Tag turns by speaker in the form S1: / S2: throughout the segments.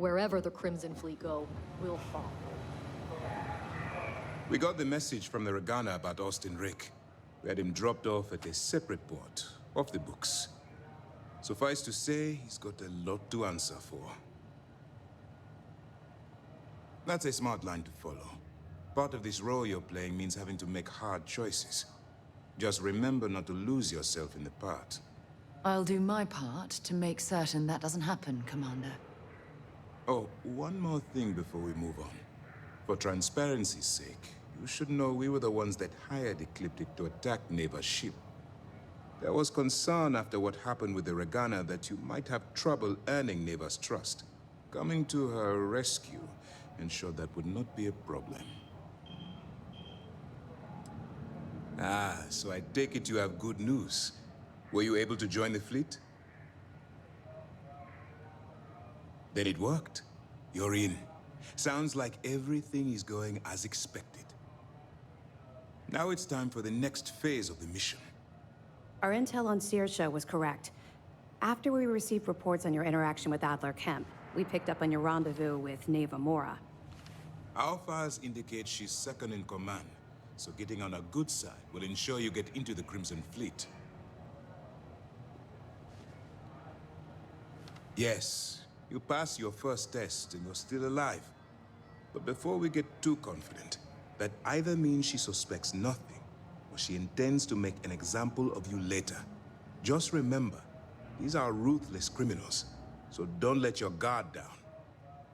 S1: Wherever the Crimson Fleet go, we'll follow.
S2: We got the message from the Regana about Austin Rick. We had him dropped off at a separate port, off the books. Suffice to say, he's got a lot to answer for. That's a smart line to follow. Part of this role you're playing means having to make hard choices. Just remember not to lose yourself in the part.
S3: I'll do my part to make certain that doesn't happen, Commander.
S2: Oh, one more thing before we move on. For transparency's sake, you should know we were the ones that hired Ecliptic to attack Neva's ship. There was concern after what happened with the Regana that you might have trouble earning Neva's trust. Coming to her rescue ensured that would not be a problem. Ah, so I take it you have good news. Were you able to join the fleet? Then it worked. You're in. Sounds like everything is going as expected. Now it's time for the next phase of the mission.
S4: Our intel on Saoirse was correct. After we received reports on your interaction with Adler Kemp, we picked up on your rendezvous with Neva Moara.
S2: Our files indicate she's second in command, so getting on her good side will ensure you get into the Crimson Fleet. Yes, you passed your first test and you're still alive. But before we get too confident, that either means she suspects nothing, or she intends to make an example of you later. Just remember, these are ruthless criminals, so don't let your guard down.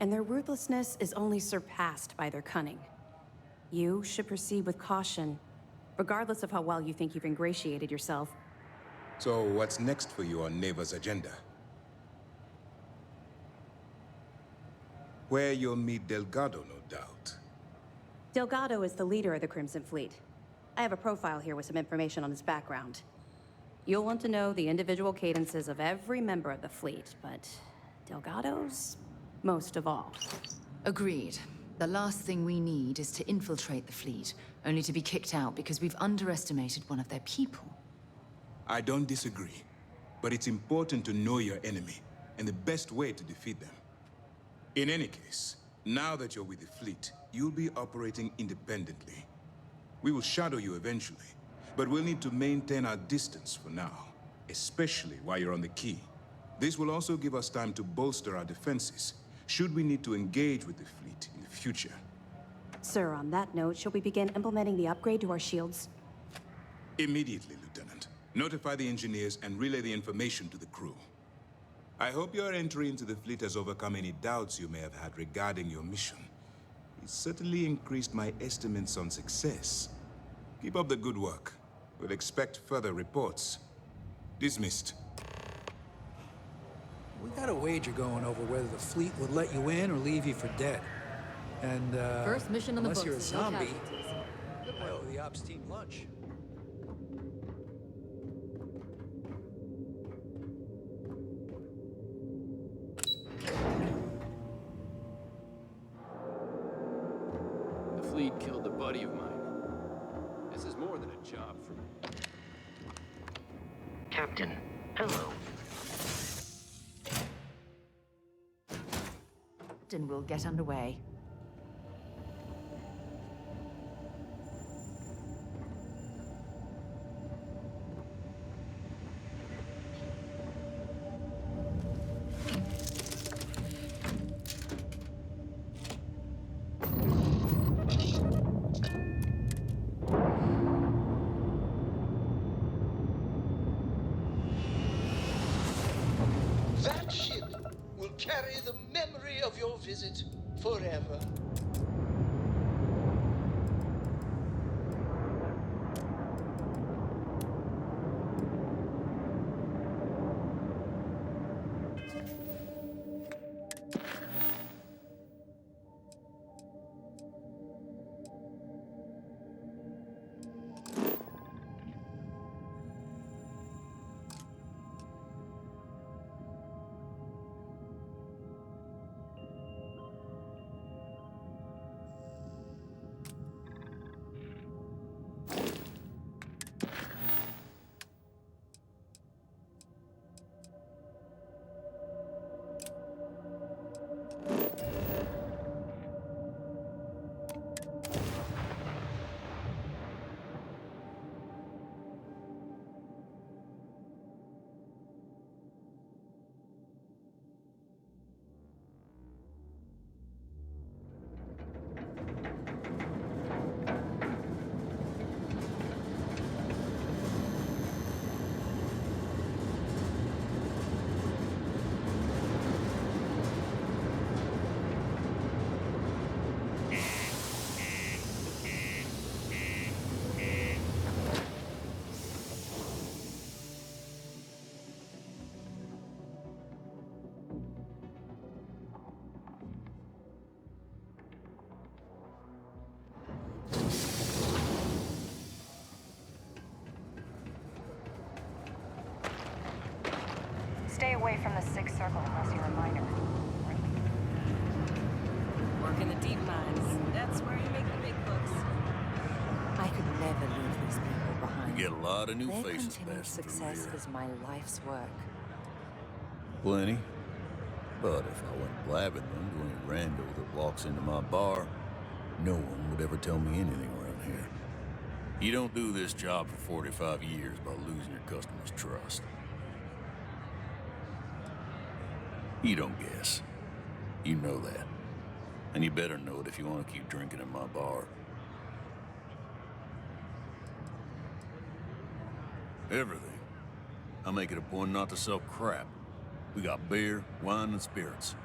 S4: And their ruthlessness is only surpassed by their cunning. You should proceed with caution, regardless of how well you think you've ingratiated yourself.
S2: So what's next for you on Neva's agenda? Where you'll meet Delgado, no doubt.
S4: Delgado is the leader of the Crimson Fleet. I have a profile here with some information on his background. You'll want to know the individual cadences of every member of the fleet, but Delgado's most of all.
S3: Agreed. The last thing we need is to infiltrate the fleet, only to be kicked out because we've underestimated one of their people.
S2: I don't disagree, but it's important to know your enemy, and the best way to defeat them. In any case, now that you're with the fleet, you'll be operating independently. We will shadow you eventually, but we'll need to maintain our distance for now, especially while you're on the key. This will also give us time to bolster our defenses, should we need to engage with the fleet in the future.
S4: Sir, on that note, shall we begin implementing the upgrade to our shields?
S2: Immediately, Lieutenant. Notify the engineers and relay the information to the crew. I hope your entry into the fleet has overcome any doubts you may have had regarding your mission. It's certainly increased my estimates on success. Keep up the good work. We'll expect further reports. Dismissed.
S5: We got a wager going over whether the fleet would let you in or leave you for dead. And,
S1: First mission in the
S5: unless
S1: books,
S5: you're a
S1: no
S5: zombie,
S1: casualties.
S5: I owe the ops team lunch.
S6: The fleet killed a buddy of mine. This is more than a job for me.
S7: Captain, hello.
S3: And we'll get underway.
S8: That ship will carry the memory of your visit forever.
S7: deep mines. That's where you make the big bucks.
S9: I could never leave these people behind.
S10: We get a lot of new
S9: Their
S10: faces
S9: continued
S10: passing through
S9: success
S10: here.
S9: is my life's work.
S10: Plenty. But if I went blabbing them to any rando that walks into my bar, no one would ever tell me anything around here. You don't do this job for 45 years by losing your customers' trust. You don't guess. You know that. And you better know it if you want to keep drinking in my bar. Everything. I make it a point not to sell crap. We got beer, wine, and spirits.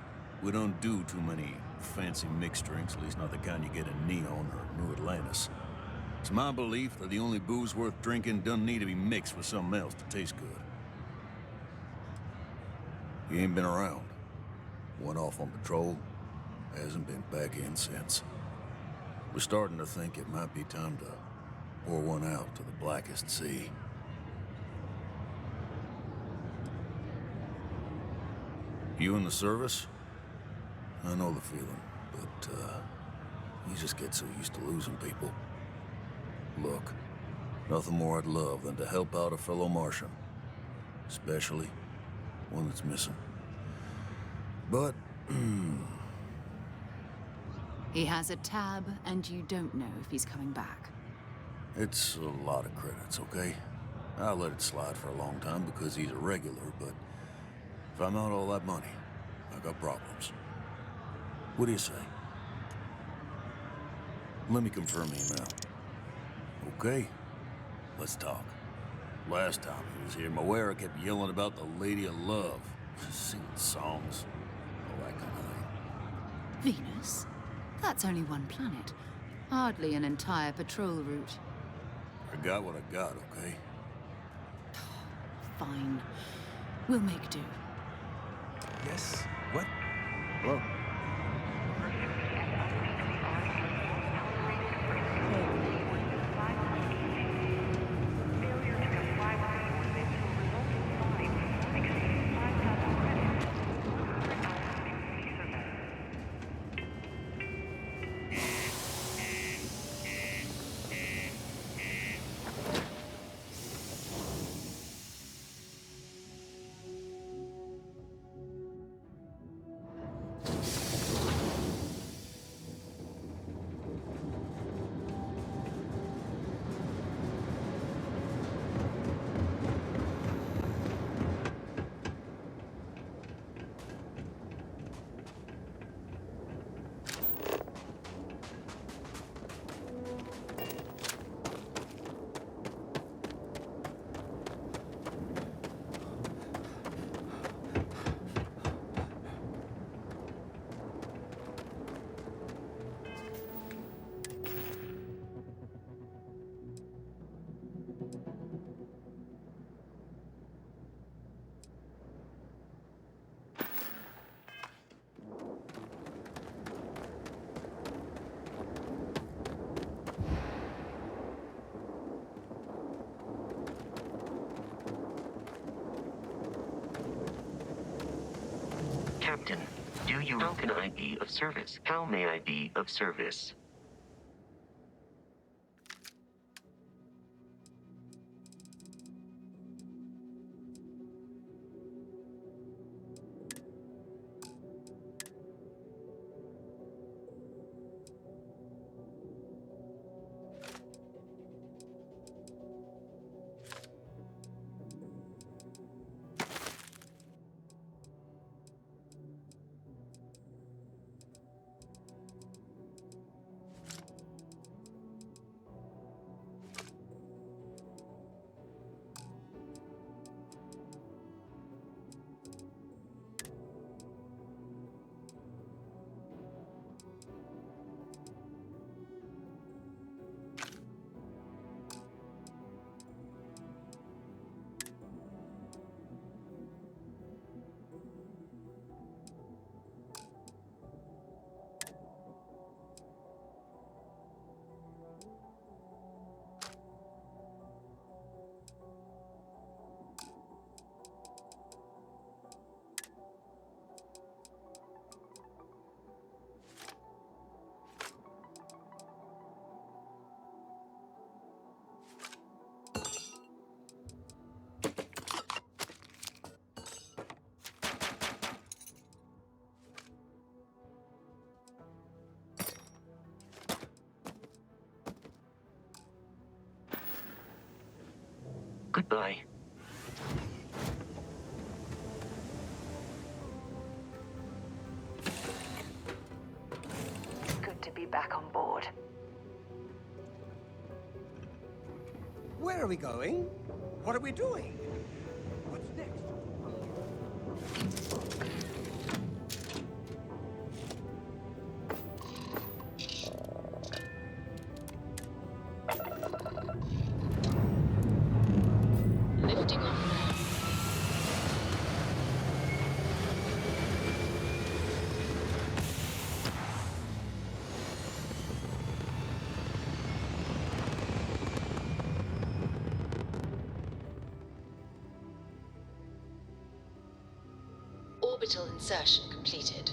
S10: We don't do too many fancy mixed drinks, at least not the kind you get in Neon or New Atlantis. It's my belief that the only booze worth drinking doesn't need to be mixed with something else to taste good. He ain't been around. Went off on patrol. Hasn't been back in since. We're starting to think it might be time to pour one out to the blackest sea. You in the service? I know the feeling, but, you just get so used to losing people. Look, nothing more I'd love than to help out a fellow Martian. Especially one that's missing. But,
S3: He has a tab, and you don't know if he's coming back.
S10: it's a lot of credits, okay? I let it slide for a long time because he's a regular, but if I'm out all that money, I got problems. What do you say? Let me confirm email. Okay, let's talk. Last time he was here, Moara kept yelling about the Lady of Love, singing songs, all that kind of thing.
S3: Venus? That's only one planet. Hardly an entire patrol route.
S10: I got what I got, okay?
S3: Fine. We'll make do.
S11: Yes? What? Hello?
S12: Captain, how can I be of service? How may I be of service? Goodbye.
S3: Good to be back on board.
S8: Where are we going? What are we doing? What's next?
S1: Lifting off now.
S3: Orbital insertion completed.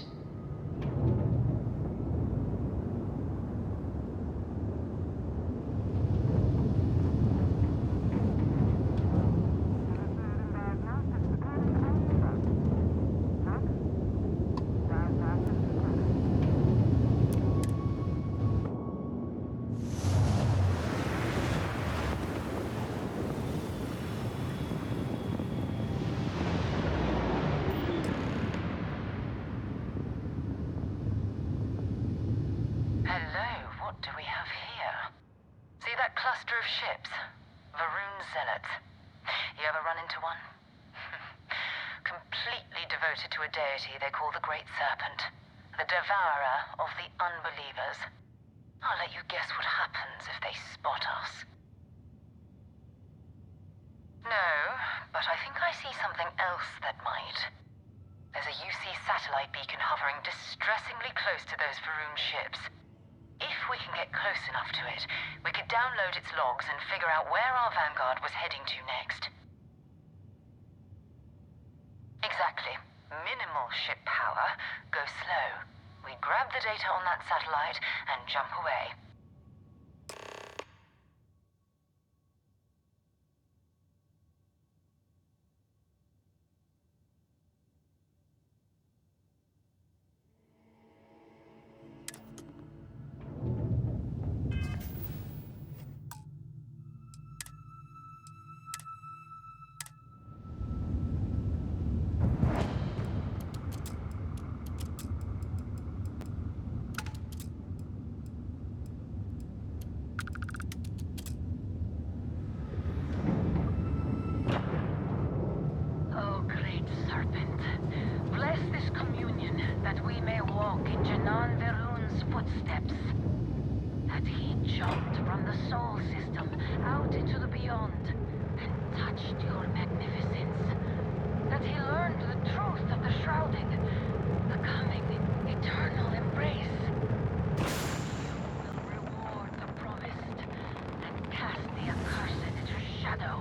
S13: Hello, what do we have here? See that cluster of ships? Varun Zealots. You ever run into one? Completely devoted to a deity they call the Great Serpent, the devourer of the unbelievers. I'll let you guess what happens if they spot us. No, but I think I see something else that might. There's a UC satellite beacon hovering distressingly close to those Varun ships. If we can get close enough to it, we could download its logs and figure out where our vanguard was heading to next. Exactly. Minimal ship power. Go slow. We grab the data on that satellite and jump away. Oh, great serpent, bless this communion that we may walk in Janan Verun's footsteps. That he jumped from the soul system out into the beyond and touched your magnificence. That he learned the truth of the shrouding, the coming eternal embrace. You will reward the promised and cast the accursed into shadow.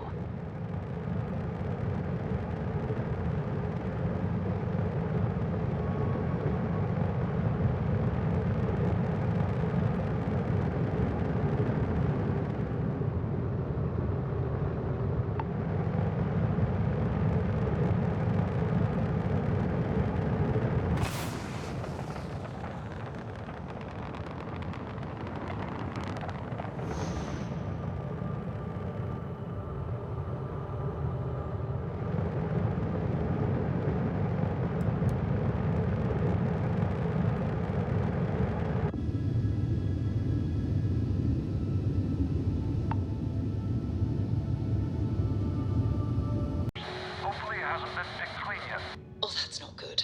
S3: Oh, that's not good.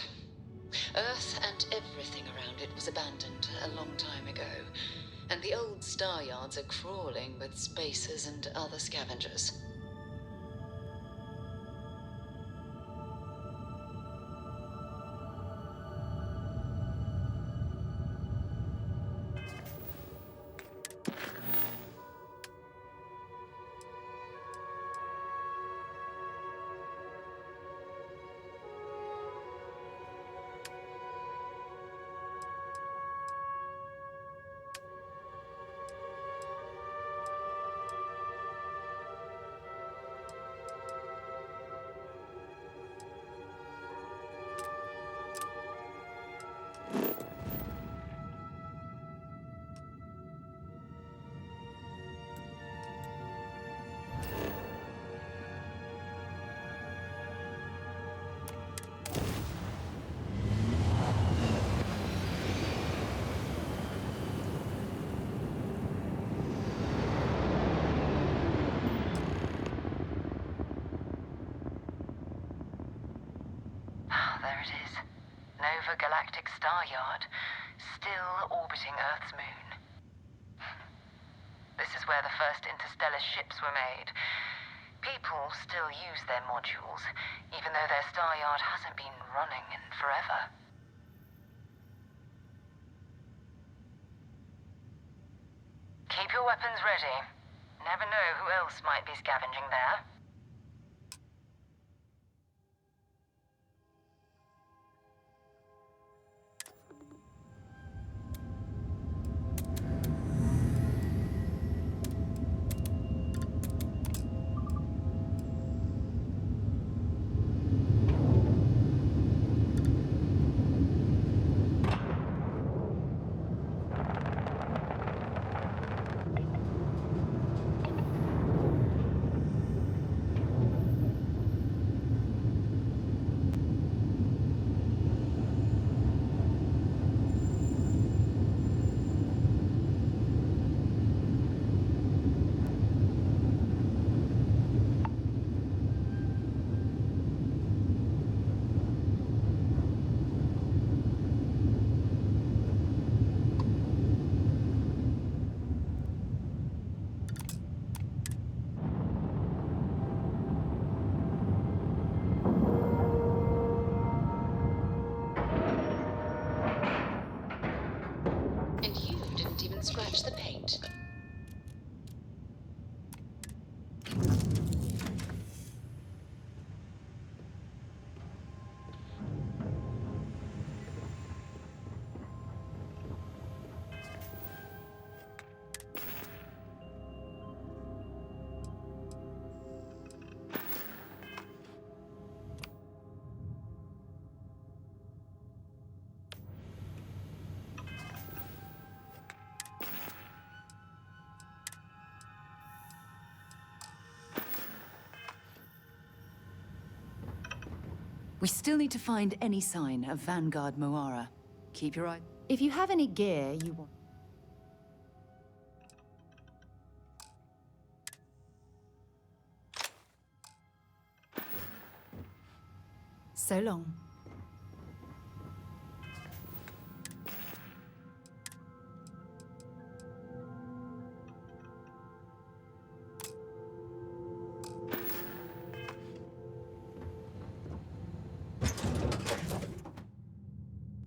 S3: Earth and everything around it was abandoned a long time ago, and the old star yards are crawling with spacers and other scavengers.
S13: intergalactic star yard, still orbiting Earth's moon. This is where the first interstellar ships were made. People still use their modules, even though their star yard hasn't been running in forever. Keep your weapons ready. Never know who else might be scavenging there.
S3: And you didn't even scratch the paint.
S14: We still need to find any sign of Vanguard Moara. Keep your eye. If you have any gear you want. So long.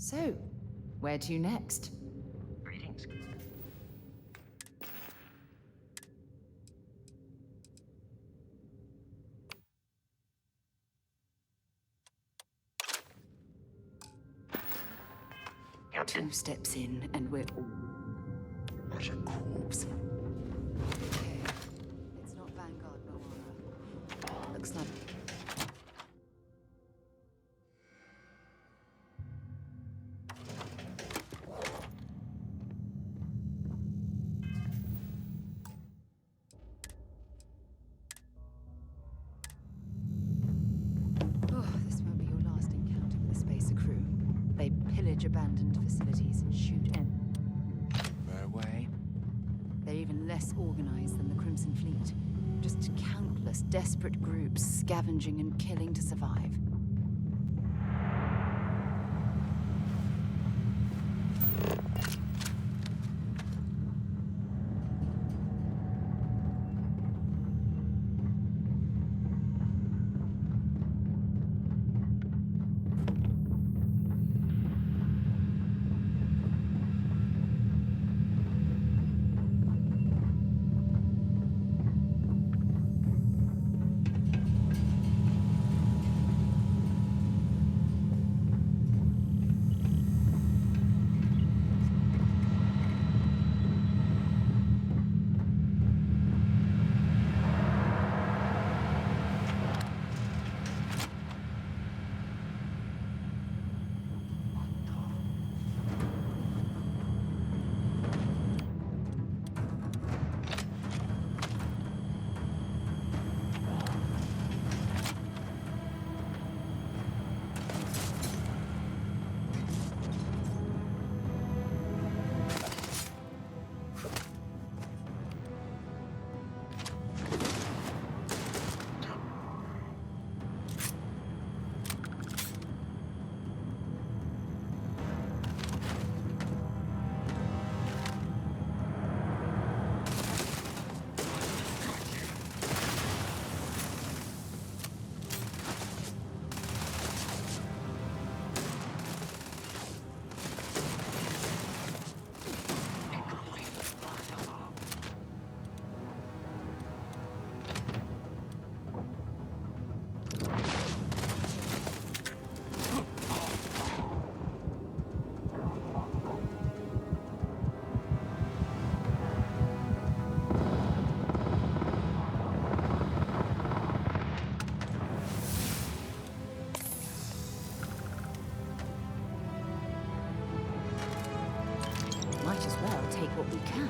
S14: So, where to next?
S12: Greetings.
S14: Captain. 2 steps in, and we're all at a corpse. Okay, it's not Vanguard Moara. Looks like. Abandoned facilities and shoot in.
S11: Right away.
S14: They're even less organized than the Crimson Fleet. Just countless desperate groups scavenging and killing to survive.
S9: Might as well take what we can.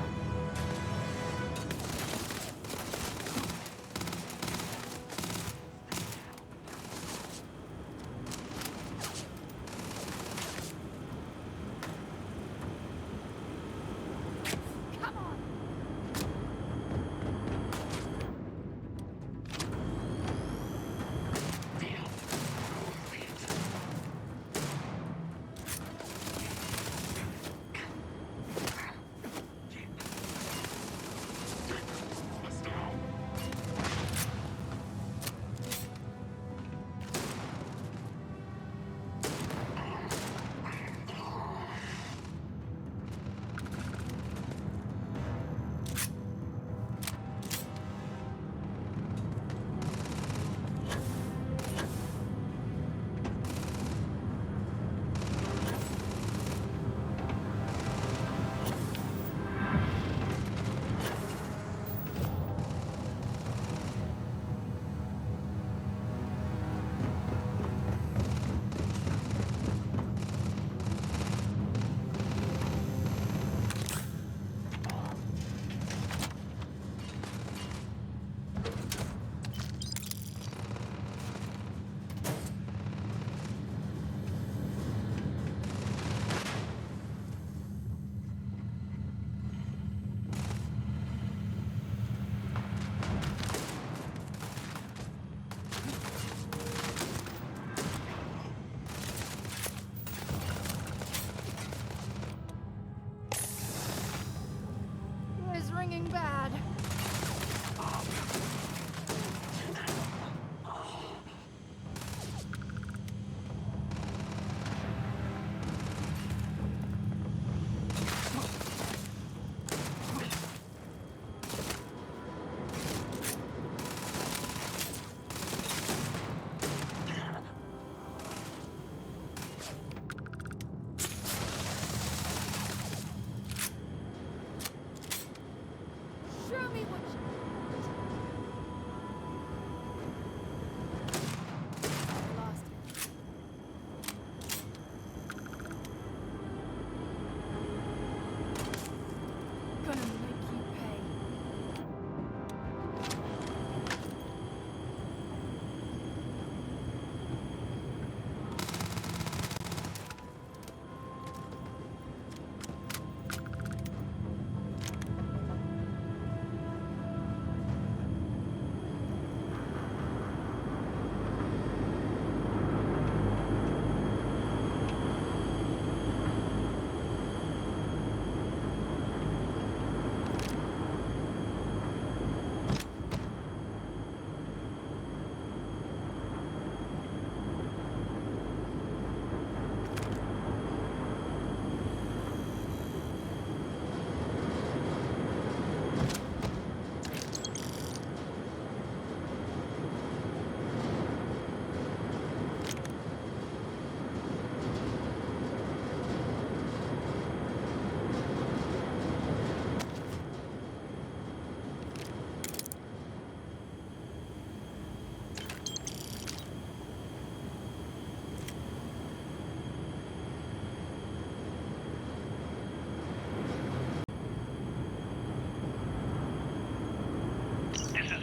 S7: Ringing bad.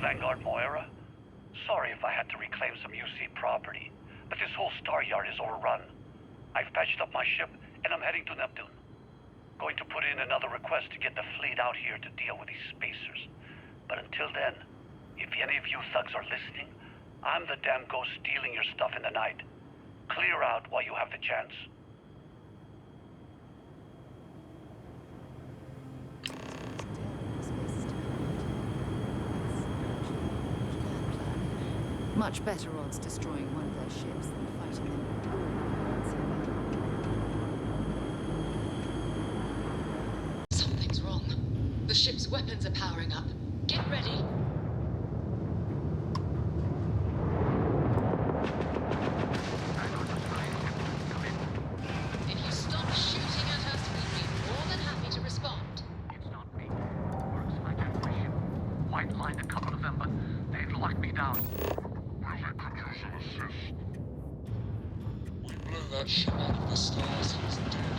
S15: Vanguard Moara. Sorry if I had to reclaim some UC property, but this whole star yard is overrun. I've patched up my ship, and I'm heading to Neptune. Going to put in another request to get the fleet out here to deal with these spacers. But until then, if any of you thugs are listening, I'm the damn ghost stealing your stuff in the night. Clear out while you have the chance.
S14: Much better odds destroying one of their ships than fighting them.
S3: Something's wrong. The ship's weapons are powering up. Get ready. If you stop shooting at us, we'd be more than happy to respond.
S15: It's not me. Works like every ship. White lined a couple of them, but they've locked me down.
S16: We blew that ship out of the stars and it's dead.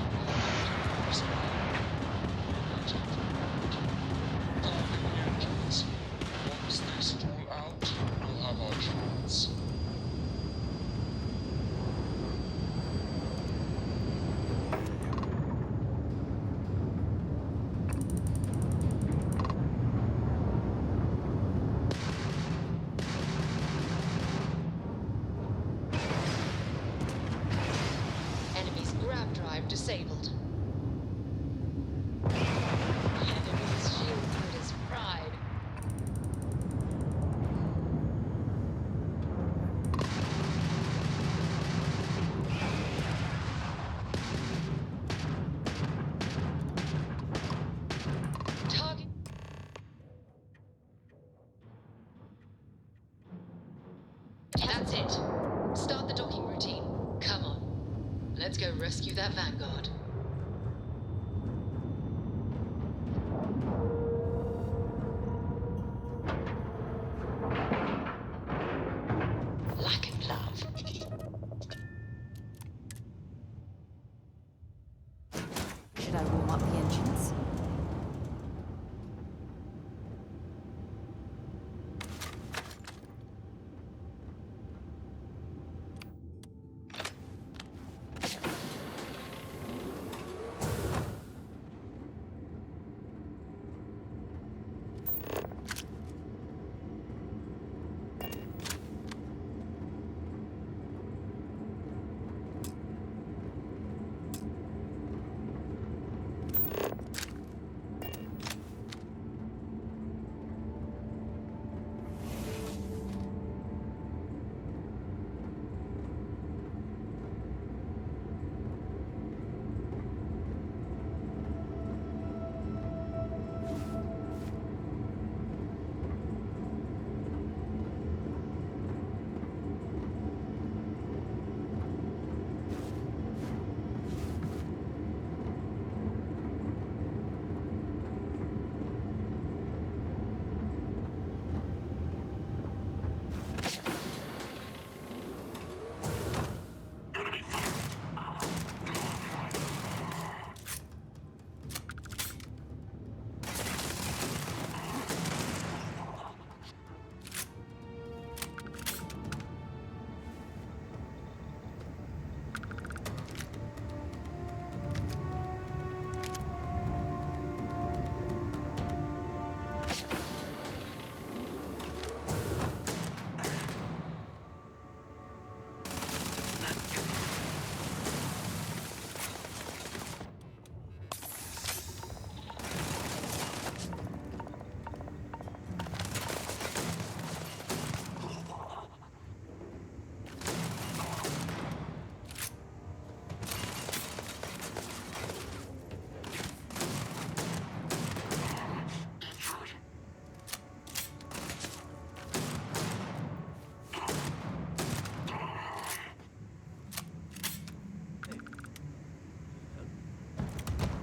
S3: rescue that Vanguard. Lack of love.
S14: Should I warm up the engines?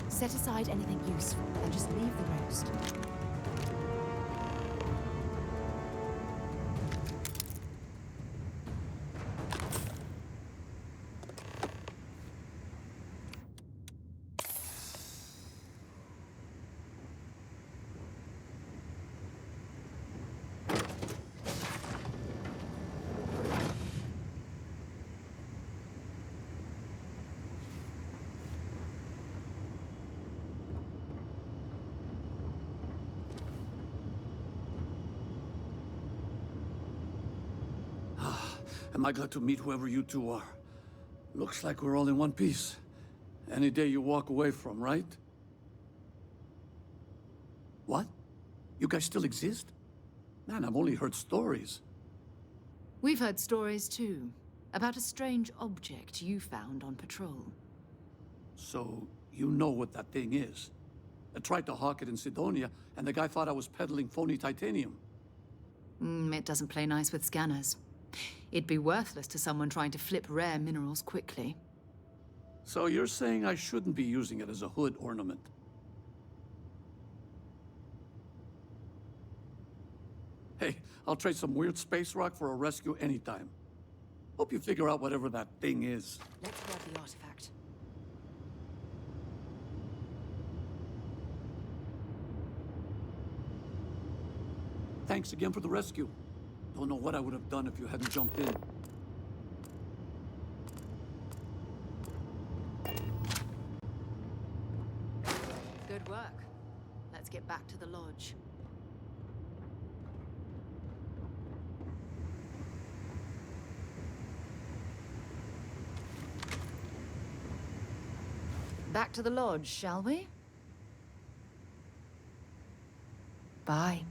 S14: Set aside anything useful and just leave the rest.
S15: Am I glad to meet whoever you two are? Looks like we're all in one piece. Any day you walk away from, right? What? You guys still exist? Man, I've only heard stories.
S14: We've heard stories too, about a strange object you found on patrol.
S15: So, you know what that thing is? I tried to hawk it in Sidonia, and the guy thought I was peddling phony titanium.
S14: It doesn't play nice with scanners. It'd be worthless to someone trying to flip rare minerals quickly.
S15: So you're saying I shouldn't be using it as a hood ornament? Hey, I'll trade some weird space rock for a rescue anytime. Hope you figure out whatever that thing is.
S14: Let's grab the artifact.
S15: Thanks again for the rescue. Don't know what I would have done if you hadn't jumped in.
S14: Good work. Let's get back to the lodge. Back to the lodge, shall we? Bye.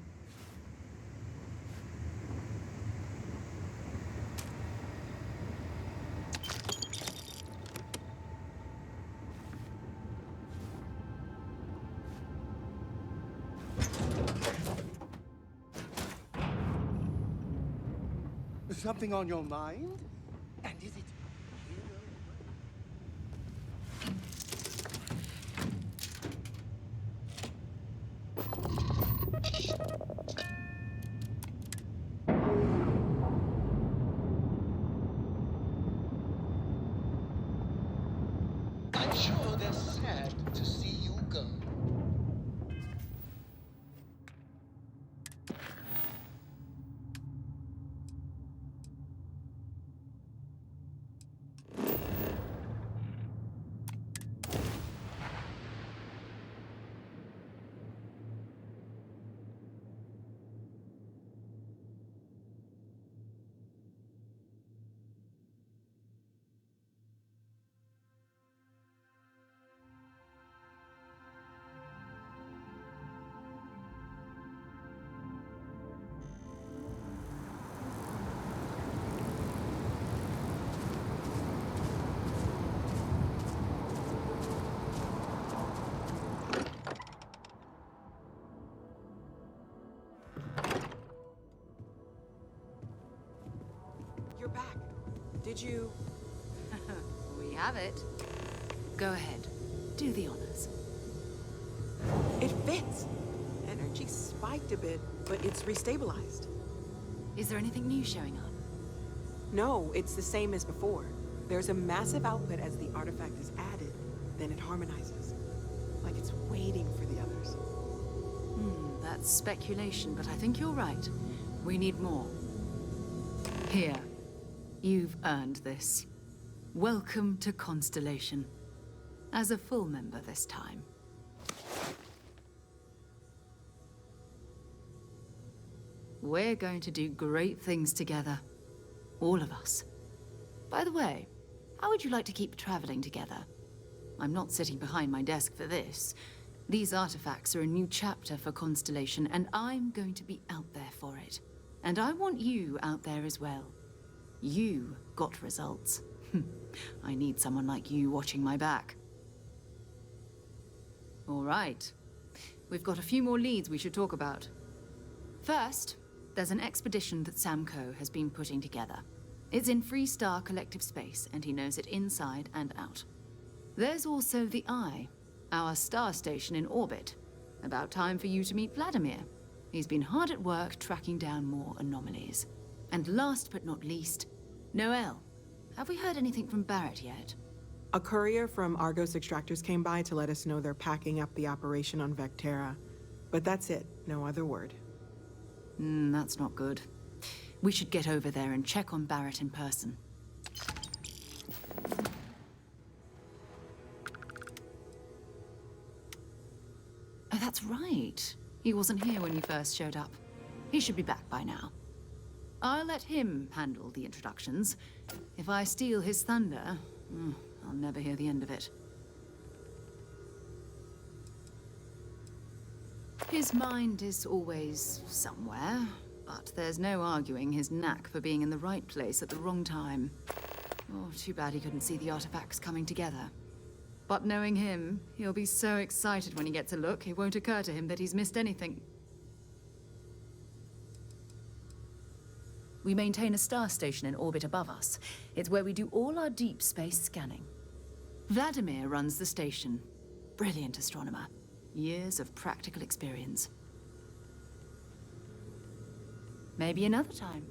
S8: Something on your mind? And is it
S16: Did you...
S14: We have it. Go ahead. Do the honors.
S16: It fits. Energy spiked a bit, but it's restabilized.
S14: Is there anything new showing up?
S16: No, it's the same as before. There's a massive output as the artifact is added, then it harmonizes. Like it's waiting for the others.
S14: That's speculation, but I think you're right. We need more. Here. You've earned this. Welcome to Constellation. As a full member this time. We're going to do great things together. All of us. By the way, how would you like to keep traveling together? I'm not sitting behind my desk for this. These artifacts are a new chapter for Constellation, and I'm going to be out there for it. And I want you out there as well. You got results. I need someone like you watching my back. All right. We've got a few more leads we should talk about. First, there's an expedition that Samco has been putting together. It's in Freestar Collective Space, and he knows it inside and out. There's also the Eye, our star station in orbit. About time for you to meet Vladimir. He's been hard at work tracking down more anomalies. And last but not least, Noel. Have we heard anything from Barrett yet?
S16: A courier from Argos Extractors came by to let us know they're packing up the operation on Vectera. But that's it, no other word.
S14: That's not good. We should get over there and check on Barrett in person. Oh, that's right. He wasn't here when you first showed up. He should be back by now. I'll let him handle the introductions. If I steal his thunder, I'll never hear the end of it. His mind is always somewhere, but there's no arguing his knack for being in the right place at the wrong time. Oh, too bad he couldn't see the artifacts coming together. But knowing him, he'll be so excited when he gets a look, it won't occur to him that he's missed anything. We maintain a star station in orbit above us. It's where we do all our deep space scanning. Vladimir runs the station. Brilliant astronomer. Years of practical experience. Maybe another time.